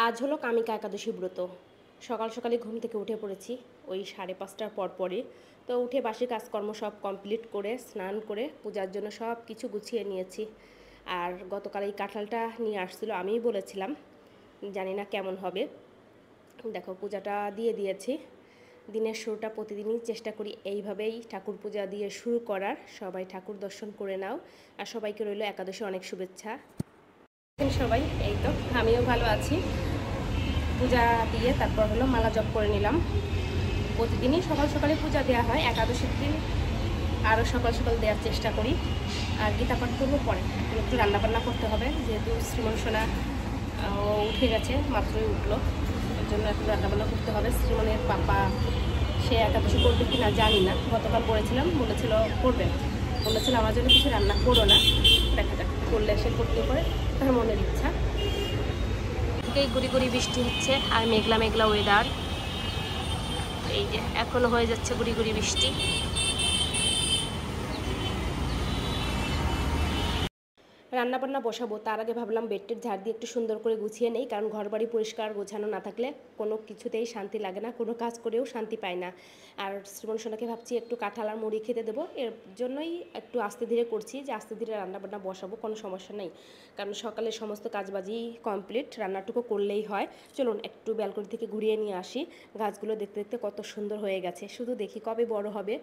আজ হলো কামিকা একাদশী ব্রত। সকাল সকালে ঘুম থেকে উঠে পড়েছি ওই 5:30টার পরই। তো উঠে বাসি কাজকর্ম সব কমপ্লিট করে স্নান করে পূজার জন্য সব কিছু গুছিয়ে নিয়েছি। আর গতকাল এই কাঁঠালটা নিয়ে আসছিল, আমিই বলেছিলাম, জানি না কেমন হবে। দেখো পূজাটা দিয়ে দিয়েছি। দিনের শুরুটা প্রতিদিনই চেষ্টা করি এইভাবেই ঠাকুর পূজা দিয়ে শুরু করার। সবাই ঠাকুর দর্শন করে নাও, আর সবাইকে রইল একাদশী অনেক শুভেচ্ছা। সবাই এই তো, আমিও ভালো আছি। পূজা দিয়ে তারপর হলো মালা জপ করে নিলাম। প্রতিদিনই সকাল সকালে পূজা দেওয়া হয়, একাদশীর দিন আরও সকাল সকাল দেওয়ার চেষ্টা করি। আর গীতা পাঠ করবো পরে, একটু রান্নাবান্না করতে হবে, যেহেতু শ্রীমন সোনা ও উঠে গেছে, মাত্রই উঠলো, এর জন্য একটু রান্নাবান্না করতে হবে। শ্রীমনের পাপা সে একাদশী করবে কি না জানি না, গতকাল করেছিলাম, বলেছিল করবে, বলেছিল আমার জন্য কিছু রান্না করো না, দেখা যাক করলে সে করতে পারে, তার মনের ইচ্ছা। এই গুড়ি গুড়ি বৃষ্টি হচ্ছে আর মেঘলা মেঘলা ওয়েদার। এই যে এখনো হয়ে যাচ্ছে গুড়ি গুড়ি বৃষ্টি। রান্নাবান্না বসাবো, তার আগে ভাবলাম বেডটের ঝাড় দিয়ে একটু সুন্দর করে গুছিয়ে নেই, কারণ ঘর বাড়ি পরিষ্কার গোছানো না থাকলে কোনো কিছুতেই শান্তি লাগে না, কোনো কাজ করেও শান্তি পায় না। আর শ্রীমন সোনাকে ভাবছি একটু কাঁঠাল আর মুড়ি খেতে দেবো, এর জন্যই একটু আস্তে ধীরে করছি, যে আস্তে ধীরে রান্নাবান্না বসাবো, কোনো সমস্যা নেই, কারণ সকালে সমস্ত কাজবাজি কমপ্লিট, রান্নাটুকু করলেই হয়। চলুন একটু ব্যালকনি থেকে ঘুরিয়ে নিয়ে আসি। গাছগুলো দেখতে দেখতে কত সুন্দর হয়ে গেছে, শুধু দেখি কবে বড় হবে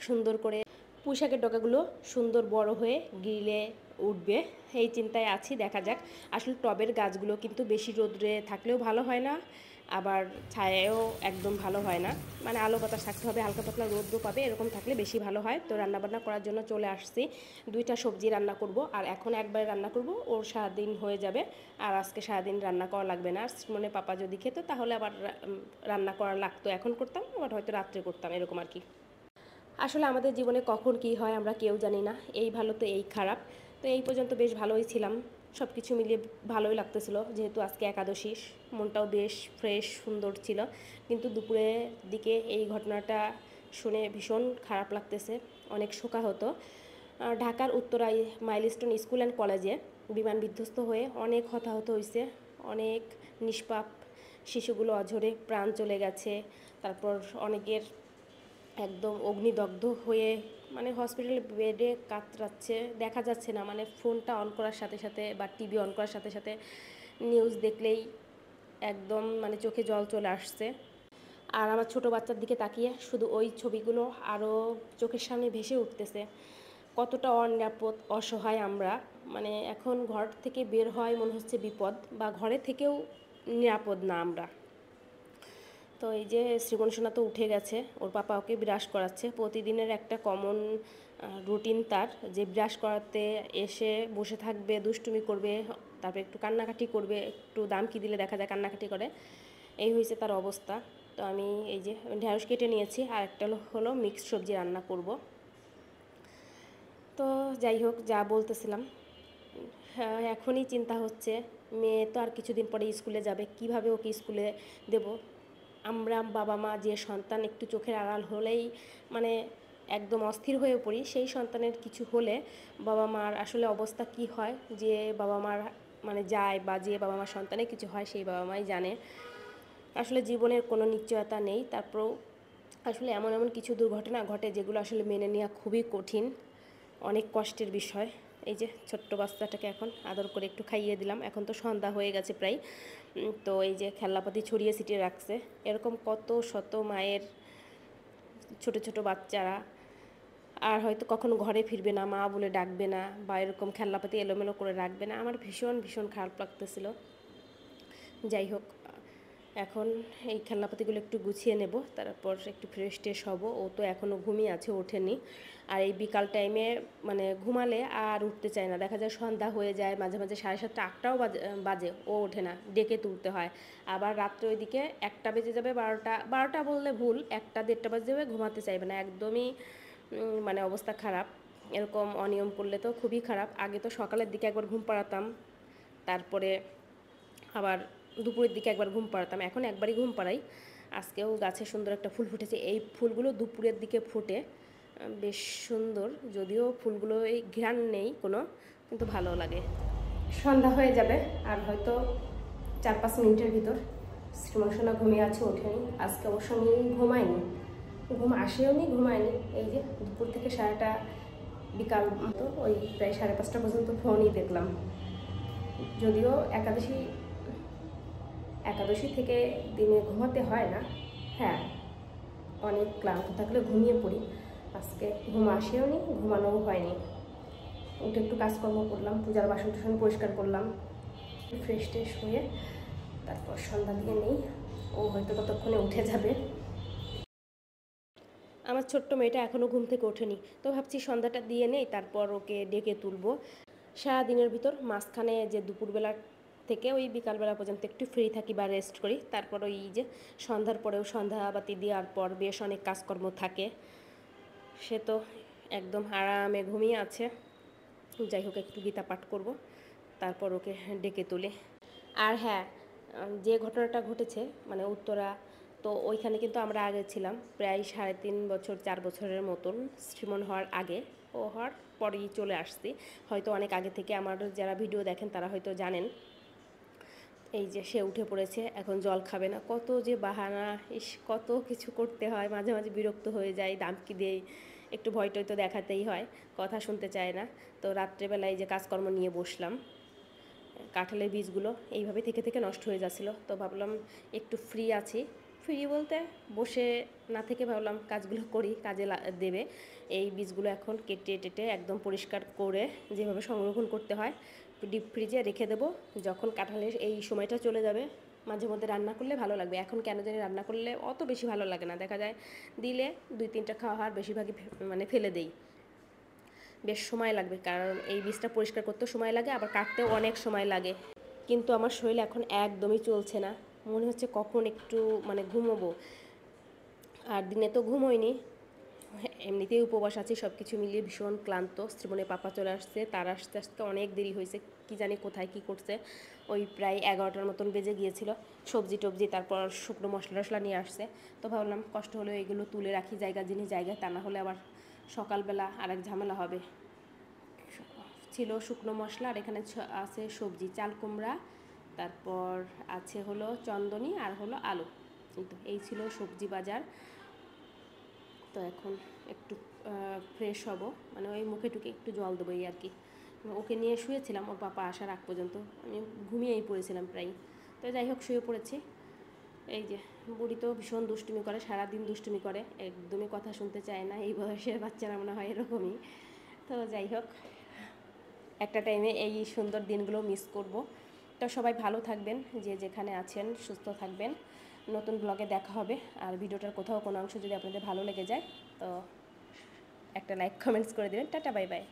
সুন্দর করে। পুঁইশাকের ডগাগুলো সুন্দর বড় হয়ে গ্রিলে উঠবে, এই চিন্তায় আছি, দেখা যাক। আসলে টবের গাছগুলো কিন্তু বেশি রোদ্রে থাকলেও ভালো হয় না, আবার ছায়াও একদম ভালো হয় না, মানে আলো বাতাস থাকতে হবে, হালকা পাতলা রোদ্র পাবে, এরকম থাকলে বেশি ভালো হয়। তো রান্নাবান্না করার জন্য চলে আসছি, 2টা সবজি রান্না করব, আর এখন একবারে রান্না করব, ওর সারাদিন হয়ে যাবে, আর আজকে সারাদিন রান্না করা লাগবে না। মানে পাপা যদি খেত তাহলে আবার রান্না করা লাগতো, এখন করতাম, আবার হয়তো রাত্রে করতাম, এরকম আর কি। আসলে আমাদের জীবনে কখন কি হয় আমরা কেউ জানি না, এই ভালো তো এই খারাপ। তো এই পর্যন্ত বেশ ভালোই ছিলাম, সব কিছু মিলিয়ে ভালোই লাগতেছিল, যেহেতু আজকে একাদশী, মনটাও বেশ ফ্রেশ সুন্দর ছিল। কিন্তু দুপুরের দিকে এই ঘটনাটা শুনে ভীষণ খারাপ লাগতেছে, অনেক শোকাহত। ঢাকার উত্তরায় মাইলস্টোন স্কুল অ্যান্ড কলেজে বিমান বিধ্বস্ত হয়ে অনেক হতাহত হয়েছে, অনেক নিষ্পাপ শিশুগুলো অঝরে প্রাণ চলে গেছে। তারপর অনেকের একদম অগ্নিদগ্ধ হয়ে মানে হসপিটালের বেডে কাতরাচ্ছে, দেখা যাচ্ছে না, মানে ফোনটা অন করার সাথে সাথে বা টিভি অন করার সাথে সাথে নিউজ দেখলেই একদম মানে চোখে জল চলে আসছে। আর আমার ছোটো বাচ্চার দিকে তাকিয়ে শুধু ওই ছবিগুলো আরও চোখের সামনে ভেসে উঠতেছে, কতটা অনিরাপদ অসহায় আমরা। মানে এখন ঘর থেকে বের হয় মনে হচ্ছে বিপদ, বা ঘরে থেকেও নিরাপদ না আমরা। তো এই যে শ্রীমন সোনা তো উঠে গেছে, ওর পাপা ওকে ব্রাশ করাচ্ছে, প্রতিদিনের একটা কমন রুটিন তার, যে ব্রাশ করাতে এসে বসে থাকবে, দুষ্টুমি করবে, তারপর একটু কান্নাকাটি করবে, একটু দামকি দিলে দেখা যায় কান্নাকাটি করে, এই হয়েছে তার অবস্থা। তো আমি এই যে ঢ্যাঁড়স কেটে নিয়েছি, আর একটা হলো মিক্সড সবজি রান্না করব। তো যাই হোক, যা বলতেছিলাম, হ্যাঁ এখনই চিন্তা হচ্ছে, মেয়ে তো আর কিছুদিন পরে স্কুলে যাবে, কিভাবে ওকে স্কুলে দেব। আমরা বাবা মা যে সন্তান একটু চোখের আড়াল হলেই মানে একদম অস্থির হয়ে পড়ি, সেই সন্তানের কিছু হলে বাবা মার আসলে অবস্থা কি হয়, যে বাবা মার মানে যায়, বা যে বাবা মার সন্তানের কিছু হয় সেই বাবা মাই জানে। আসলে জীবনের কোনো নিশ্চয়তা নেই, তারপরেও আসলে এমন এমন কিছু দুর্ঘটনা ঘটে যেগুলো আসলে মেনে নেওয়া খুবই কঠিন, অনেক কষ্টের বিষয়। এই যে ছোট্ট বাচ্চাটাকে এখন আদর করে একটু খাইয়ে দিলাম, এখন তো সন্ধ্যা হয়ে গেছে প্রায়। তো এই যে খেলনাপাতি ছড়িয়ে ছিটিয়ে রাখছে, এরকম কত শত মায়ের ছোট ছোট বাচ্চারা, আর হয়তো কখনো ঘরে ফিরবে না, মা বলে ডাকবে না, বা এরকম খেলনাপাতি এলোমেলো করে রাখবে না, আমার ভীষণ ভীষণ খারাপ লাগতেছিল। যাই হোক, এখন এই খেলনাপাতিগুলো একটু গুছিয়ে নেব, তারপর একটু ফ্রেশ ট্রেশ হব। ও তো এখনও ঘুমিয়ে আছে, ওঠেনি। আর এই বিকাল টাইমে মানে ঘুমালে আর উঠতে চায় না, দেখা যায় সন্ধ্যা হয়ে যায়, মাঝে মাঝে 7:30 8টাও বাজে, ও ওঠে না, ডেকে তুলতে হয়। আবার রাত্রে ওইদিকে 1টা বেজে যাবে, 12টা বললে ভুল, 1টা 1:30 বাজে যাবে, ঘুমাতে চাইবে না একদমই, মানে অবস্থা খারাপ। এরকম অনিয়ম করলে তো খুবই খারাপ। আগে তো সকালের দিকে একবার ঘুম পাড়াতাম, তারপরে আবার দুপুরের দিকে একবার ঘুম পাড়াতাম, এখন একবারই ঘুম পাড়াই। আজকেও গাছে সুন্দর একটা ফুল ফুটেছে, এই ফুলগুলো দুপুরের দিকে ফোটে, বেশ সুন্দর, যদিও ফুলগুলো এই ঘ্রাণ নেই কোনো, কিন্তু ভালো লাগে। সন্ধ্যা হয়ে যাবে, আর হয়তো 4-5 মিনিটের ভিতর। শ্রীমন সোনা ঘুমিয়ে আছে, ওঠেনি। আজকে অবশ্য আমি ঘুমাইনি, ঘুম আসেও নি, ঘুমায়নি। এই যে দুপুর থেকে সারাটা বিকাল মতো ওই প্রায় 5:30 পর্যন্ত ফোনই দেখলাম। যদিও একাদশী থেকে দিনে ঘুমাতে হয় না, হ্যাঁ অনেক ক্লান্ত থাকলে ঘুমিয়ে পড়ি। আজকে ঘুম আসেও নি, ঘুমানোও হয়নি। উঠে একটু কাজকর্ম করলাম, পূজার বাসন টাসন পরিষ্কার করলাম, ফ্রেশ ট্রেশ হয়ে তারপর সন্ধ্যা দিয়ে নেই। ও হয়তো ততক্ষণে উঠে যাবে। আমার ছোট্ট মেয়েটা এখনও ঘুম থেকে ওঠেনি, তো ভাবছি সন্ধ্যাটা দিয়ে নেই, তারপর ওকে ডেকে তুলবো। সারাদিনের ভিতর মাঝখানে যে দুপুরবেলা থেকে ওই বিকালবেলা পর্যন্ত একটু ফ্রি থাকি বা রেস্ট করি, তারপর ওই যে সন্ধ্যার পরেও সন্ধ্যাবাতি দেওয়ার পর বেশ অনেক কাজকর্ম থাকে। সে তো একদম আরামে ঘুমিয়ে আছে। যাই হোক, একটু গীতা পাঠ করব, তারপর ওকে ডেকে তুলে। আর হ্যাঁ, যে ঘটনাটা ঘটেছে মানে উত্তরা, তো ওইখানে কিন্তু আমরা আগে ছিলাম প্রায় 3.5 বছর 4 বছরের মতন। শ্রীমন হওয়ার আগে, ও হওয়ার পরেই চলে আসছি। হয়তো অনেক আগে থেকে আমার যারা ভিডিও দেখেন তারা হয়তো জানেন। এই যে সে উঠে পড়েছে, এখন জল খাবে না, কত যে বাহানা, কত কিছু করতে হয়। মাঝে মাঝে বিরক্ত হয়ে যায়, দামকি দেই, একটু ভয় টয় তো দেখাতেই হয়, কথা শুনতে চায় না। তো রাত্রেবেলায় যে কাজকর্ম নিয়ে বসলাম, কাঁঠালের বীজগুলো এইভাবে থেকে থেকে নষ্ট হয়ে যাচ্ছিলো। তো ভাবলাম একটু ফ্রি আছি, ফ্রি বলতে বসে না থেকে ভাবলাম কাজগুলো করি, কাজে দেবে। এই বীজগুলো এখন কেটে টেটে একদম পরিষ্কার করে যেভাবে সংরক্ষণ করতে হয় ডিপ ফ্রিজে রেখে দেবো। যখন কাঁঠালের এই সময়টা চলে যাবে মাঝে মধ্যে রান্না করলে ভালো লাগবে। এখন কেন জানি রান্না করলে অত বেশি ভালো লাগে না, দেখা যায় দিলে 2-3টা খাওয়া হয়, বেশিরভাগই মানে ফেলে দেই। বেশ সময় লাগবে, কারণ এই বীজটা পরিষ্কার করতেও সময় লাগে, আবার কাটতেও অনেক সময় লাগে। কিন্তু আমার শরীর এখন একদমই চলছে না, মনে হচ্ছে কখন একটু মানে ঘুমোবো। আর দিনে তো ঘুমোইনি, এমনিতেই উপবাস আছি, সব কিছু মিলিয়ে ভীষণ ক্লান্ত। শ্রীমনের পাপা চলে আসছে, তার আসতে আসতে অনেক দেরি হয়েছে, কি জানি কোথায় কি করছে। ওই প্রায় 11টার মতন বেজে গিয়েছিল। সবজি টবজি তারপর শুকনো মশলা টশলা নিয়ে আসছে। তো ভাবলাম কষ্ট হলেও এগুলো তুলে রাখি জায়গা জিনিস জায়গায়, তা না হলে আবার সকালবেলা আরেক ঝামেলা হবে। ছিল শুকনো মশলা, আর এখানে আছে সবজি, চাল কুমড়া, তারপর আছে হলো চন্দনী, আর হলো আলু। কিন্তু এই ছিল সবজি বাজার। তো এখন একটু ফ্রেশ হব, মানে ওই মুখে টুকে একটু জল দেবো এই আর কি। ওকে নিয়ে শুয়েছিলাম, ওর পাপা আসার আগ পর্যন্ত আমি ঘুমিয়েই পড়েছিলাম প্রায়। তো যাই হোক শুয়ে পড়েছি। এই যে বুড়ি তো ভীষণ দুষ্টুমি করে, সারাদিন দুষ্টুমি করে, একদমই কথা শুনতে চায় না। এই বয়সের বাচ্চারা মনে হয় এরকমই। তো যাই হোক, একটা টাইমে এই সুন্দর দিনগুলো মিস করব। তো সবাই ভালো থাকবেন, যে যেখানে আছেন সুস্থ থাকবেন। নতুন ব্লগে দেখা হবে। আর ভিডিওটার কোথাও কোনো অংশ যদি আপনাদের ভালো লেগে যায় তো একটা লাইক কমেন্টস করে দেবেন। Tata, bye bye.